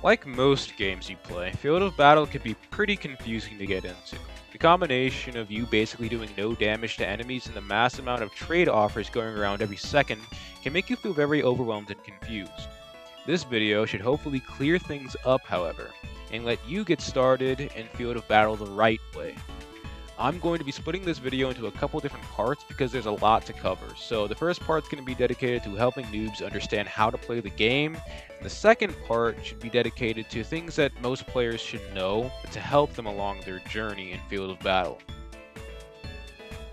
Like most games you play, Field of Battle can be pretty confusing to get into. The combination of you basically doing no damage to enemies and the mass amount of trade offers going around every second can make you feel very overwhelmed and confused. This video should hopefully clear things up, however, and let you get started in Field of Battle the right way. I'm going to be splitting this video into a couple different parts because there's a lot to cover. So the first part's going to be dedicated to helping noobs understand how to play the game, and the second part should be dedicated to things that most players should know to help them along their journey in Field of Battle.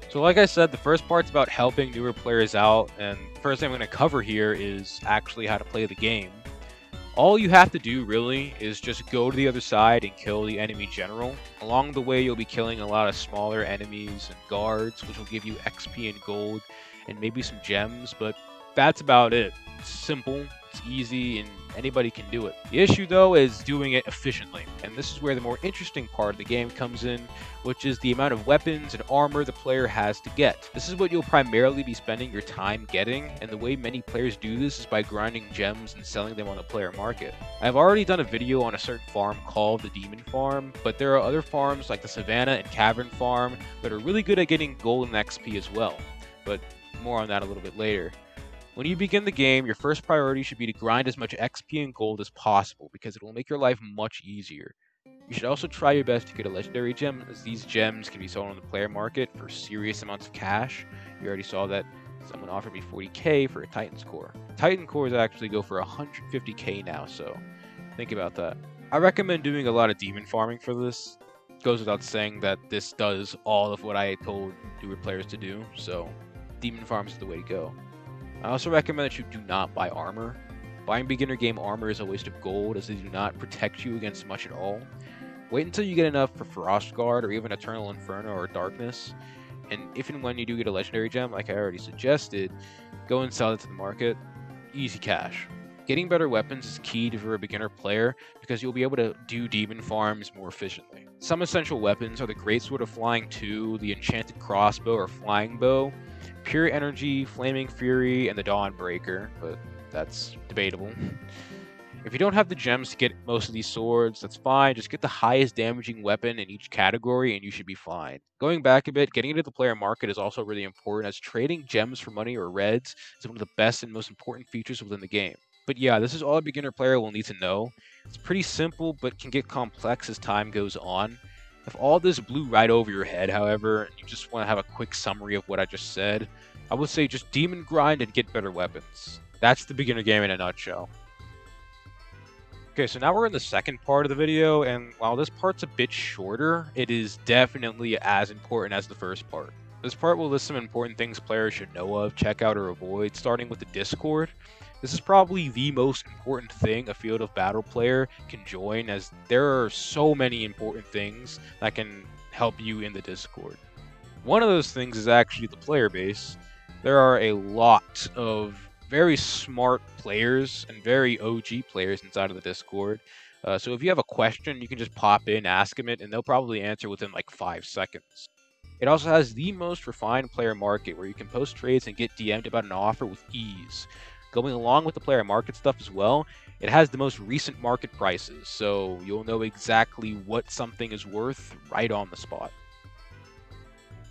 So like I said, the first part's about helping newer players out, and the first thing I'm going to cover here is actually how to play the game. All you have to do, really, is just go to the other side and kill the enemy general. Along the way, you'll be killing a lot of smaller enemies and guards, which will give you XP and gold, and maybe some gems, but that's about it. It's simple, it's easy, and anybody can do it. The issue, though, is doing it efficiently, and this is where the more interesting part of the game comes in, which is the amount of weapons and armor the player has to get. This is what you'll primarily be spending your time getting, and the way many players do this is by grinding gems and selling them on the player market. I've already done a video on a certain farm called the Demon Farm, but there are other farms like the Savannah and Cavern Farm that are really good at getting gold and XP as well, but more on that a little bit later. When you begin the game, your first priority should be to grind as much XP and gold as possible, because it will make your life much easier. You should also try your best to get a legendary gem, as these gems can be sold on the player market for serious amounts of cash. You already saw that someone offered me 40k for a Titan's Core. Titan Cores actually go for 150k now, so think about that. I recommend doing a lot of demon farming for this. It goes without saying that this does all of what I told newer players to do, so demon farms is the way to go. I also recommend that you do not buy armor. Buying beginner game armor is a waste of gold, as they do not protect you against much at all. Wait until you get enough for Frost Guard or even Eternal Inferno or Darkness, and if and when you do get a legendary gem, like I already suggested, go and sell it to the market. Easy cash. Getting better weapons is key for a beginner player because you'll be able to do demon farms more efficiently. Some essential weapons are the Greatsword of Flying 2, the Enchanted Crossbow or Flying Bow, Pure Energy, Flaming Fury, and the Dawnbreaker, but that's debatable. If you don't have the gems to get most of these swords, that's fine. Just get the highest damaging weapon in each category and you should be fine. Going back a bit, getting into the player market is also really important, as trading gems for money or reds is one of the best and most important features within the game. But yeah, this is all a beginner player will need to know. It's pretty simple, but can get complex as time goes on. If all this blew right over your head, however, and you just want to have a quick summary of what I just said, I would say just demon grind and get better weapons. That's the beginner game in a nutshell. Okay, so now we're in the second part of the video, and while this part's a bit shorter, it is definitely as important as the first part. This part will list some important things players should know of, check out, or avoid, starting with the Discord. This is probably the most important thing a Field of Battle player can join, as there are so many important things that can help you in the Discord. One of those things is actually the player base. There are a lot of very smart players and very OG players inside of the Discord. So if you have a question, you can just pop in, ask them it, and they'll probably answer within like 5 seconds. It also has the most refined player market, where you can post trades and get DM'd about an offer with ease. Going along with the player market stuff as well, it has the most recent market prices, so you'll know exactly what something is worth right on the spot.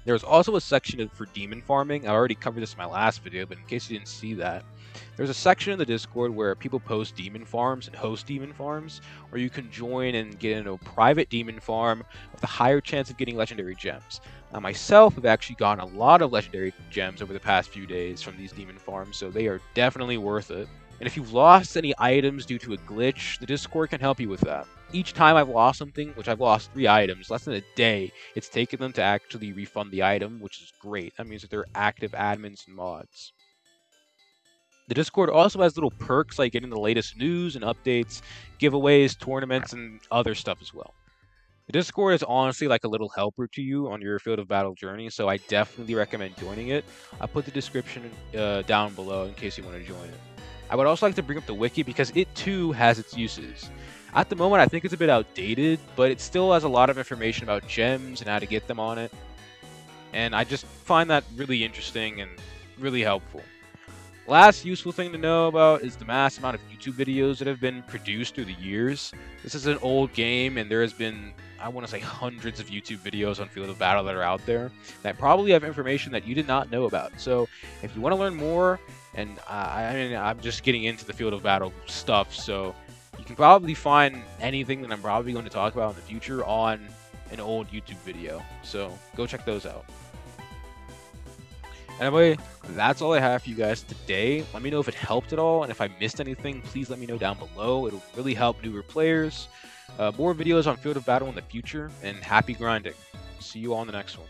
There's also a section for demon farming. I already covered this in my last video, but in case you didn't see that, there's a section in the Discord where people post demon farms and host demon farms, where you can join and get into a private demon farm with a higher chance of getting legendary gems. I myself have actually gotten a lot of legendary gems over the past few days from these demon farms, so they are definitely worth it. And if you've lost any items due to a glitch, the Discord can help you with that. Each time I've lost something, which I've lost 3 items, less than a day, it's taken them to actually refund the item, which is great. That means that they're active admins and mods. The Discord also has little perks like getting the latest news and updates, giveaways, tournaments, and other stuff as well. The Discord is honestly like a little helper to you on your Field of Battle journey, so I definitely recommend joining it. I'll put the description down below in case you want to join it. I would also like to bring up the Wiki because it too has its uses. At the moment, I think it's a bit outdated, but it still has a lot of information about gems and how to get them on it. And I just find that really interesting and really helpful. Last useful thing to know about is the mass amount of YouTube videos that have been produced through the years. This is an old game, and there has been, I want to say, hundreds of YouTube videos on Field of Battle that are out there that probably have information that you did not know about. So if you want to learn more, and I mean, I'm just getting into the Field of Battle stuff, so you can probably find anything that I'm probably going to talk about in the future on an old YouTube video. So go check those out. Anyway, that's all I have for you guys today. Let me know if it helped at all, and if I missed anything, please let me know down below. It'll really help newer players. More videos on Field of Battle in the future, and happy grinding. See you all in the next one.